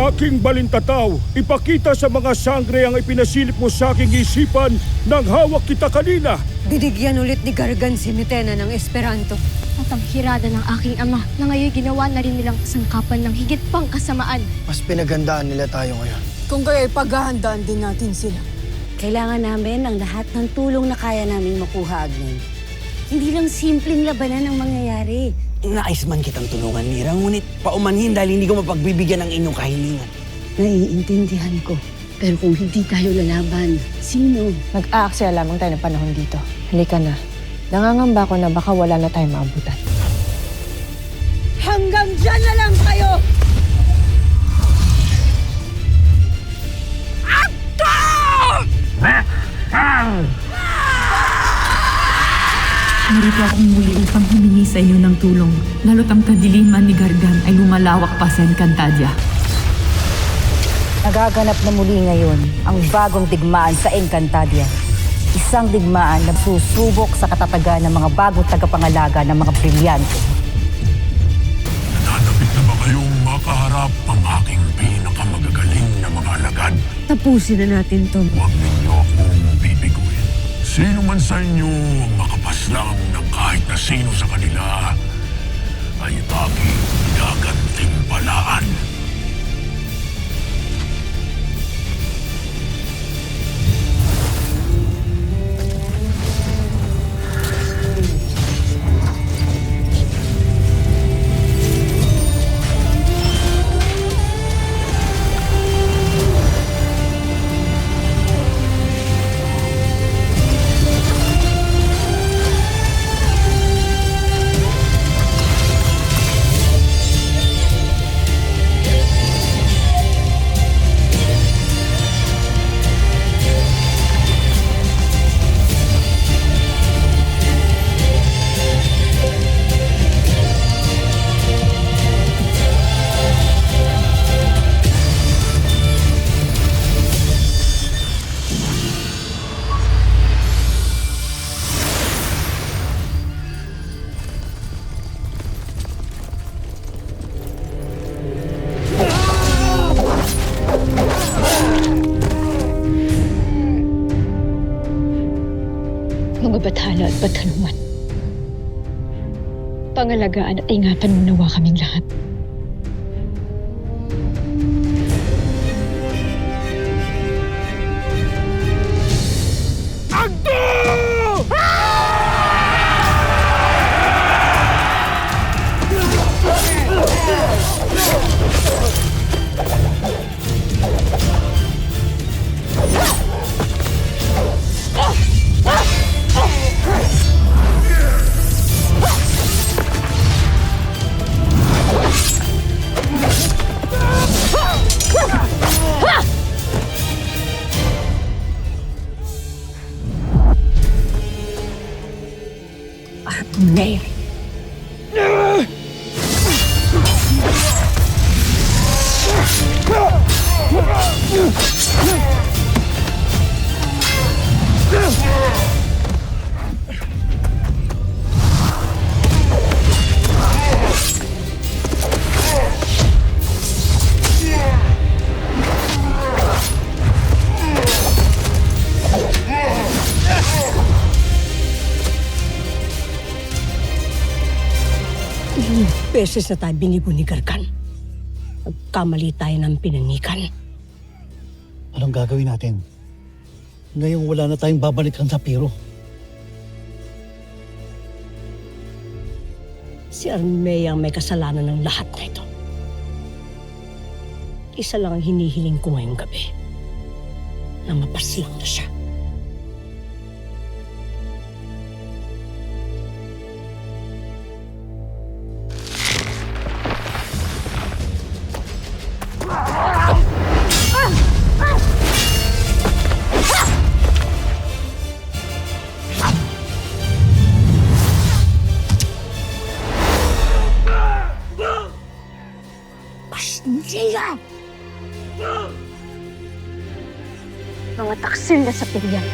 Aking balintataw, ipakita sa mga sangre ang ipinasilip mo sa aking isipan nang hawak kita kanina. Binigyan ulit ni Gargan si Mitena ng Esperanto. At ang hirada ng aking ama na ngayon ginawa na rin nilang kasangkapan ng higit pang kasamaan. Mas pinagandaan nila tayo ngayon. Kung kaya'y paghahandaan din natin sila. Kailangan namin ang lahat ng tulong na kaya naming makuha, Agnen. Hindi lang simpleng labanan ang mangyayari. Nais man kitang tulungan, Mira, ngunit paumanhin dahil hindi ko mapagbibigyan ng inyong kahilingan. Naiintindihan ko. Pero kung hindi tayo lalaban, sino? Nag-aaksaya lamang tayo ng panahon dito. Halika na. Nangangamba ko na baka wala na tayong maabutan. Hanggang dyan na lang kayo! Narito akong muli upang humingi sa inyo ng tulong, lalo't ang kadiliman ni Gargan ay lumalawak pa sa Encantadia. Nagaganap na muli ngayon ang bagong digmaan sa Encantadia. Isang digmaan na susubok sa katatagan ng mga bagong tagapangalaga ng mga brilyante. Nanapit na ba kayong makaharap ang aking pinakamagagaling na mga alagad? Tapusin na natin to. Huwag ninyo akong bibiguin. Sino man sa inyo ang makapaslang ng kahit na sino sa kanila ay aking gagantimpalaan. Mga bathala at batalungan. Pangalagaan at ingatan mo nawa kaming lahat. Mayor. Ilang beses na tayo binigo ni Gargan. Nagkamali tayo ng pinangikan. Anong gagawin natin? Ngayong wala na tayong babalikan sa Piro. Si Armea ang may kasalanan ng lahat na ito. Isa lang ang hinihiling ko ngayong gabi. Na mapaslang na siya. Pasensya! Mga taksil na sa pilyan.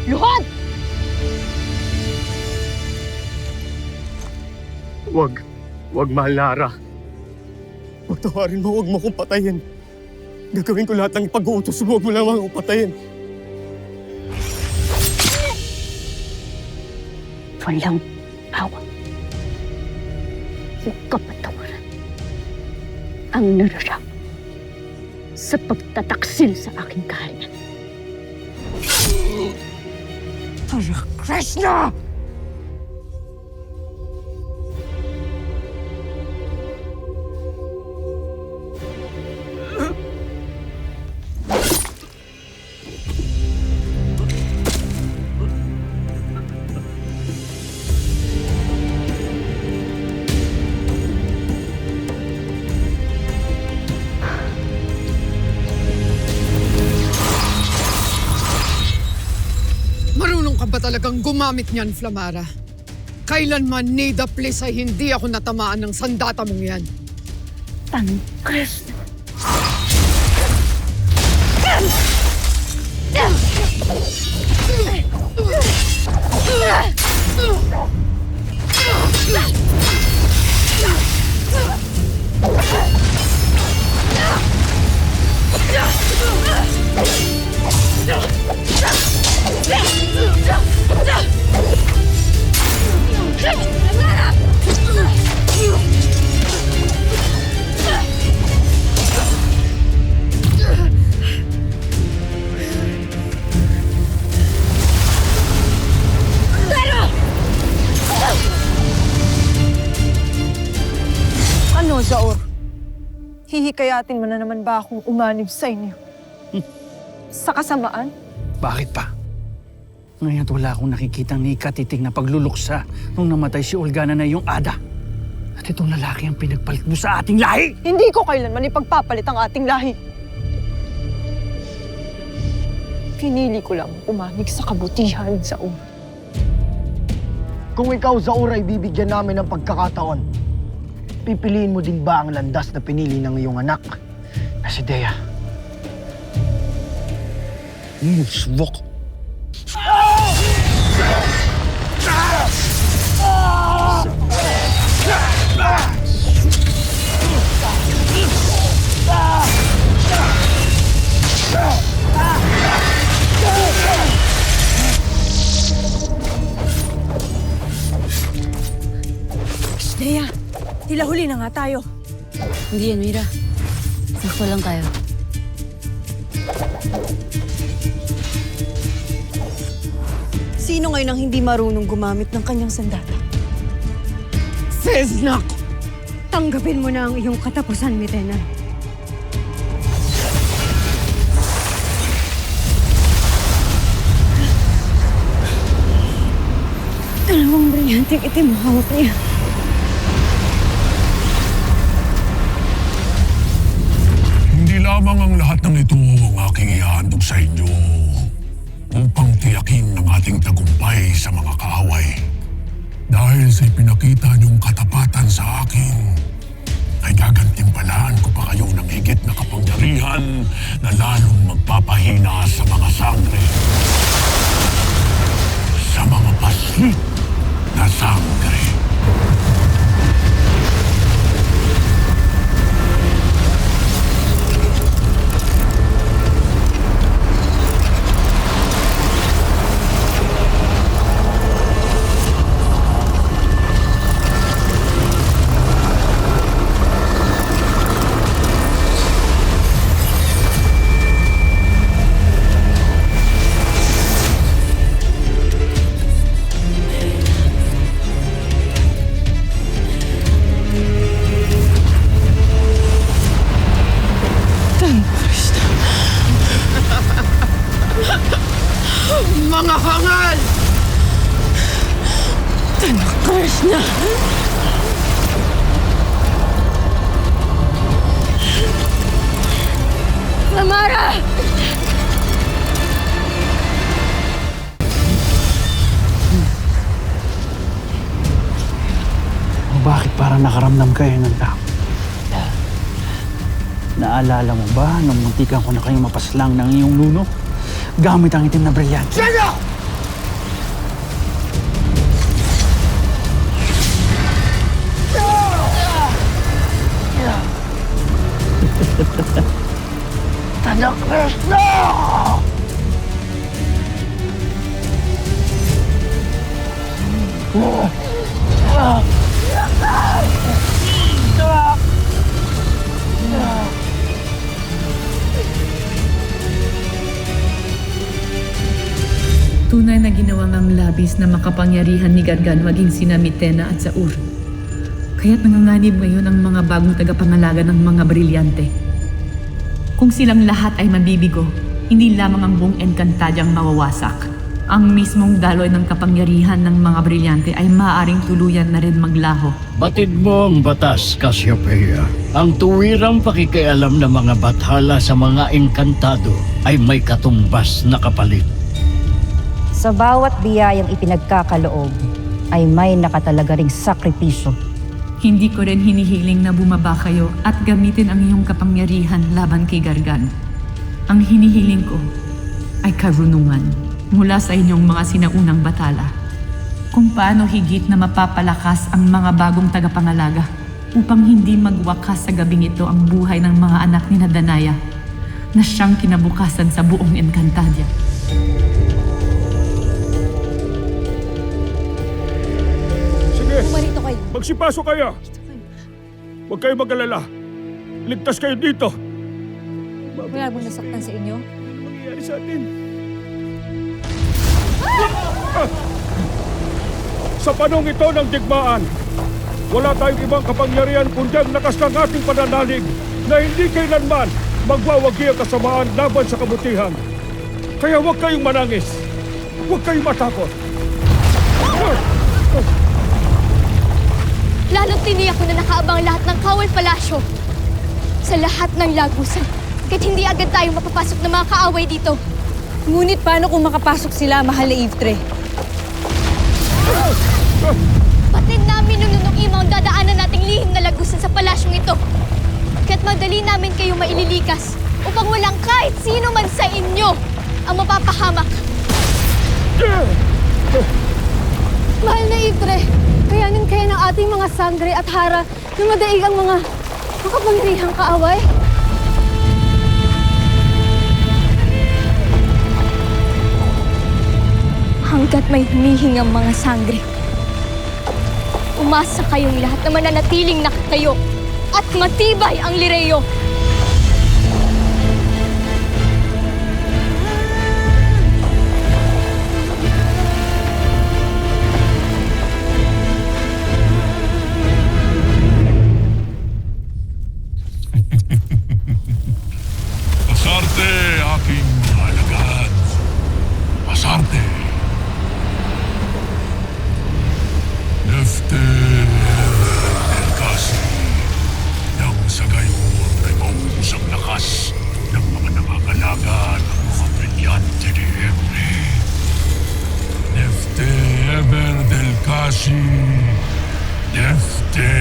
Luhod! Wag mahal na Ara. Patawarin mo, wag mo kong patayin. Gagawin ko lahat ng pag-uutos mo, wag mo lang akong patayin. Walang awa. Yung kapatawaran ang nararap sa pagtataksil sa aking kahanan. Para Krishna! Marunong ka ba talagang gumamit niyan, Flamara? Kailanman, Nida, please, ay hindi ako natamaan ng sandata mong yan. Krishna! Ano, Zaor? Hihikayatin mo na naman ba akong umanib sa inyo? Sa kasamaan? Bakit pa? Ngayon wala akong nakikitang ni katiting na pagluluksa nung namatay si Olgana na yung Ada. At itong lalaki ang pinagpalit mo sa ating lahi! Hindi ko kailanman ipagpapalit ang ating lahi. Pinili ko lang umanig sa kabutihan, Zaor. Kung ikaw, Zaur, ay bibigyan namin ng pagkakataon, pipiliin mo din ba ang landas na pinili ng iyong anak na si Dea? Musbok! Dea, tila huli na nga tayo. Hindi yan, Mira. Sakto lang tayo. Sino ngayon ang hindi marunong gumamit ng kanyang sandata? Sesnak! Tanggapin mo na ang iyong katapusan, Mitena. Dalawang brilyanteng itim hawak niya. Hindi lamang ang lahat ng ito ang aking ihahandog sa inyo upang tiyakin ang ating tagumpay sa mga kaaway. Dahil sa ipinakita niyong katapatan sa akin, ay gagantimpalaan ko pa kayo ng higit na kapangyarihan na lalong magpapahina sa mga sangre. Sa mga paslit na sangre. Flamara! O bakit parang nakaramdam kayo ng takot? Naalala mo ba nung muntikan ko na kayong mapaslang ng iyong luno? Gamit ang itim na brilyante. Tunay na ginawang ang labis na makapangyarihan ni Gargan maging sina Mitena at Saur. Kaya't nanganganib ngayon ang mga bagong tagapangalaga ng mga brilyante. Kung silang lahat ay mabibigo, hindi lamang ang buong Encantadyang mawawasak. Ang mismong daloy ng kapangyarihan ng mga brilyante ay maaaring tuluyan na rin maglaho. Batid mo ang batas, Cassiopeia. Ang tuwirang pakikialam ng mga bathala sa mga engkantado ay may katumbas na kapalit. Sa bawat biyayang ipinagkakaloob ay may nakatalaga ring sakripisyo. Hindi ko rin hinihiling na bumaba kayo at gamitin ang iyong kapangyarihan laban kay Gargan. Ang hinihiling ko ay karunungan mula sa inyong mga sinaunang batala. Kung paano higit na mapapalakas ang mga bagong tagapangalaga upang hindi magwakas sa gabing ito ang buhay ng mga anak ni Danaya na siyang kinabukasan sa buong Encantadia. Sige, Pumarito kayo. magsipasok kayo. Huwag kayo mag-alala. Ligtas kayo dito. Wala bang nasaktan sa inyo? Ano mangyayari sa atin? Sa panong ito ng digmaan, wala tayong ibang kapangyarihan kundi ang lakas ng ating pananalig na hindi kailanman magwawagi ang kasamaan laban sa kabutihan. Kaya huwag kayong manangis. Huwag kayong matakot. Lalo't tiniyak ko na nakaabang lahat ng Kawal Palasyo. Sa lahat ng lagusan. Kahit hindi agad tayo mapapasok ng mga kaaway dito. Ngunit paano kung makapasok sila, mahal na Yvtre? Patid namin nung imaw ang dadaanan nating lihim na lagusan sa palasyong ito. Kaya't madali namin kayo maililikas upang walang kahit sino man sa inyo ang mapapahamak. Mahal na Yvtre, kayanin kaya ng ating mga sangre at hara na madaig ang mga makapangyarihang kaaway? Hanggat may humihingang mga sangre, umasa kayong lahat na mananatiling nakatayo at matibay ang Lireo. Pasarte, aking mga alagad. Pasarte. Lefte del Kasi. Nang sa gayon ay maubos ang lakas ng mga nangangalaga ng mga brilyante ni Ebre. Lefte Eber del Kasi. Lefte.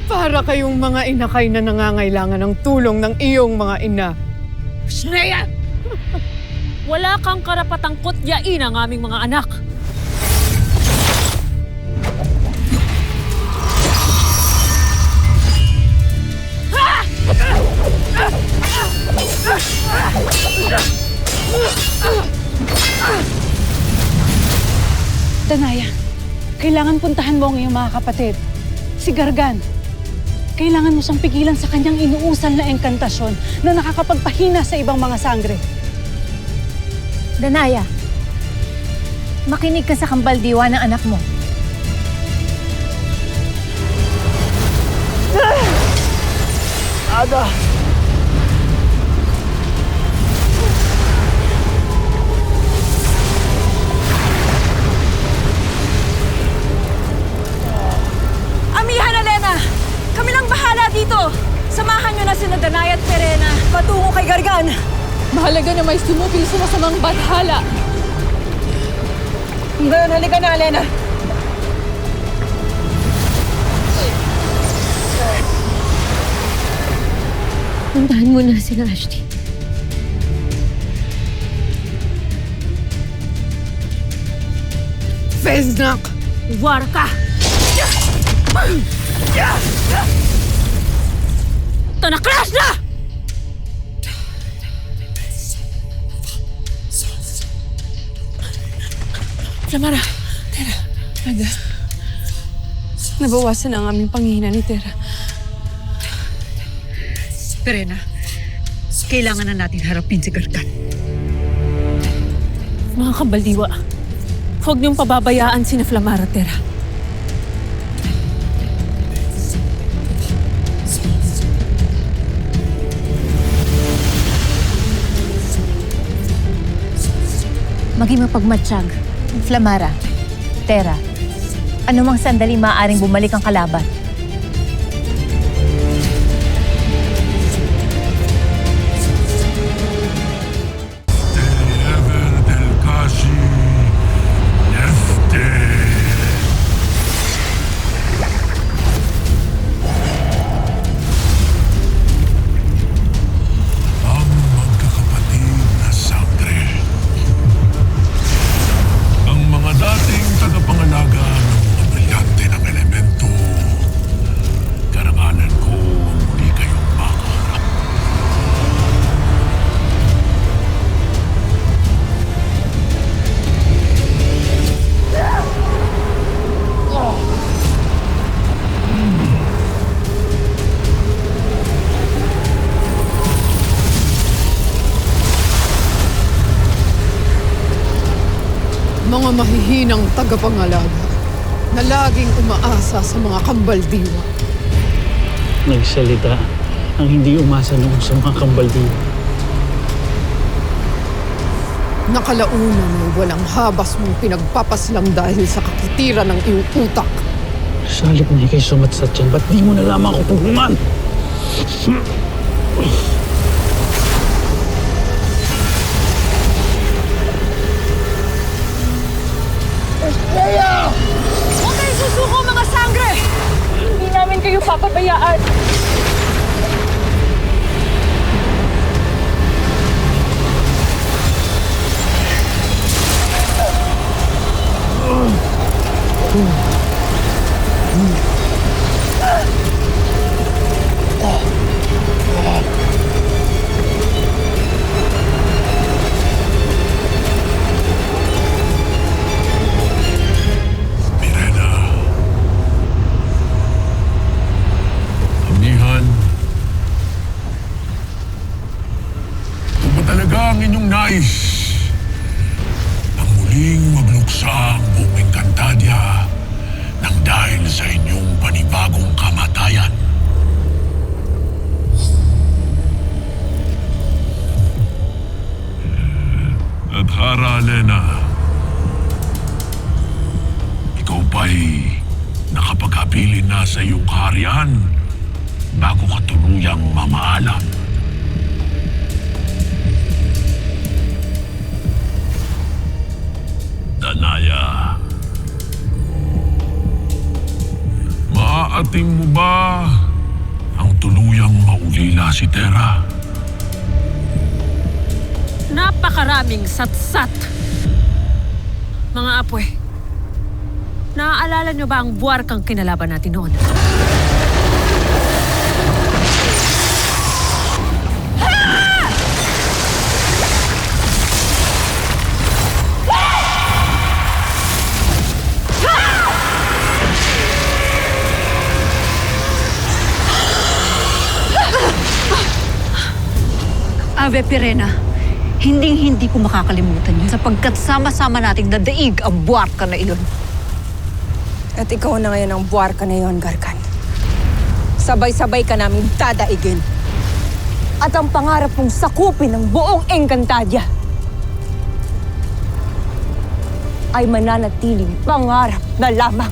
Para kayong mga inakay na nangangailangan ng tulong ng iyong mga ina. Shreya! Wala kang karapatang kutyain ang aming mga anak. Danaya, Kailangan puntahan mo ang iyong mga kapatid. Si Gargan. Kailangan mo siyang pigilan sa kanyang inuusal na engkantasyon na nakakapagpahina sa ibang mga sangre. Danaya, makinig ka sa kambaldiwa ng anak mo. Ada! Amihan Elena! Kami lang bahala dito! Samahan niyo na si Danaya at Perena patungo kay Gargan! Mahalaga na may sumupil sa masamang bathala. Ngayon, halika na, Elena. Puntahan mo na sila, Ashti. Veznak! War ka! Ito na, crash na! Flamara, Tera, Ada. Nabawasan ang aming panghihina ni Tera. Perena, kailangan na natin harapin si Gargan. Mga kabaldiwa, huwag niyong pababayaan sina Flamara, Tera. Maging mapagmatsyag, Flamara, Tera, anumang sandali maaaring bumalik ang kalaban. Ever del Kasi Nefte. Ang magkakapatid na sangre. Ang mga dating tagapangalaga ng mga brilyante ng elemento. Karangalan ko ang muli kayong makaharap. Mga mahihinang tagapangalaga na laging umaasa sa mga kambaldiwa. Nagsalita ang hindi umasa noon sa mga kambaldiwa. Nakalaunan ay walang habas mong pinagpapaslang dahil sa kakitiran ng iyong utak. Salit na ikay sumatsat dyan, ba't di mo nalaman ako puhuman? Huwag kayo susuko, mga sangre! Hindi namin kayo papabayaan! Mirena. Amihan. Ito ba talaga ang inyong nais? Ang muling magluksa ang buong Encantadia nang dahil sa inyong panibagong kamatayan. Adhara, Elena. Ikaw ba'y nakapag-habilin na sa iyong kaharian bago ka tuluyang mamaalam? Danaya, maaating mo ba ang tuluyang maulila si Tera? Napakaraming satsat. Mga apoy, naaalala niyo ba ang buwar kang kinalaban natin noon? Ave Pirena, hindi ko makakalimutan yun sapagkat sama-sama nating dadaig ang buwarka na iyon. At ikaw na ngayon ang buwarka na yon, Gargan. Sabay-sabay ka namin dadaigin. At ang pangarap mong sakupin ng buong Encantadia ay mananatiling pangarap na lamang.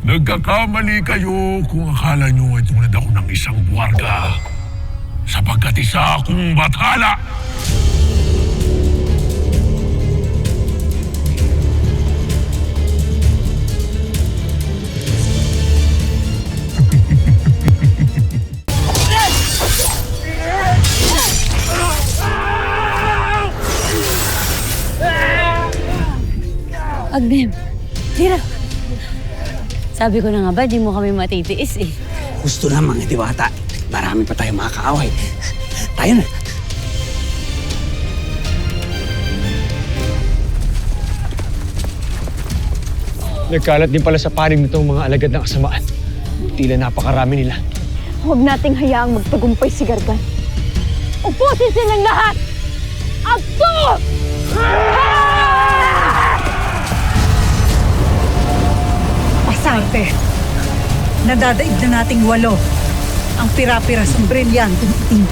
Nagkakamali kayo kung akala nyo ay tulad ako ng isang buwarga. Sapagkat isa akong bathala. Agnem, tira. Sabi ko na nga ba, di mo kami matitiis eh. Gusto naman, Diwata. Marami pa tayong makakaaway. Tayo na. Nagkalat din pala sa panig nitong mga alagad ng kasamaan. Tila napakarami nila. Huwag nating hayaang magtagumpay si Gargan. Upusin silang lahat! Agto! Pasante, nadadaig na nating 8 ang pira-piras ng brilyanteng itim.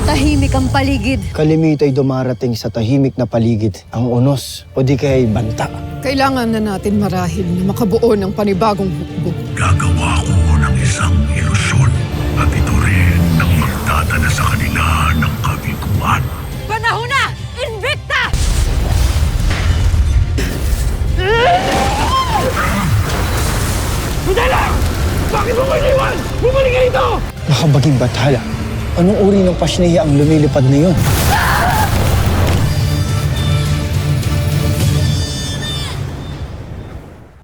Tahimik ang paligid. Kalimit ay dumarating sa tahimik na paligid. Ang unos o di kaya'y banta. Kailangan na natin marahil na makabuo ng panibagong hukbo. Gagawa ko ng isang ilusyon at ito rin ang magdadala sa kanila ng kabiguan. Panahon na! Invicta! Sandala! Bakit mo iniwan? Bumalik ka rito! Nakabaging bathala. Anong uri ng pasneya ang lumilipad na yun?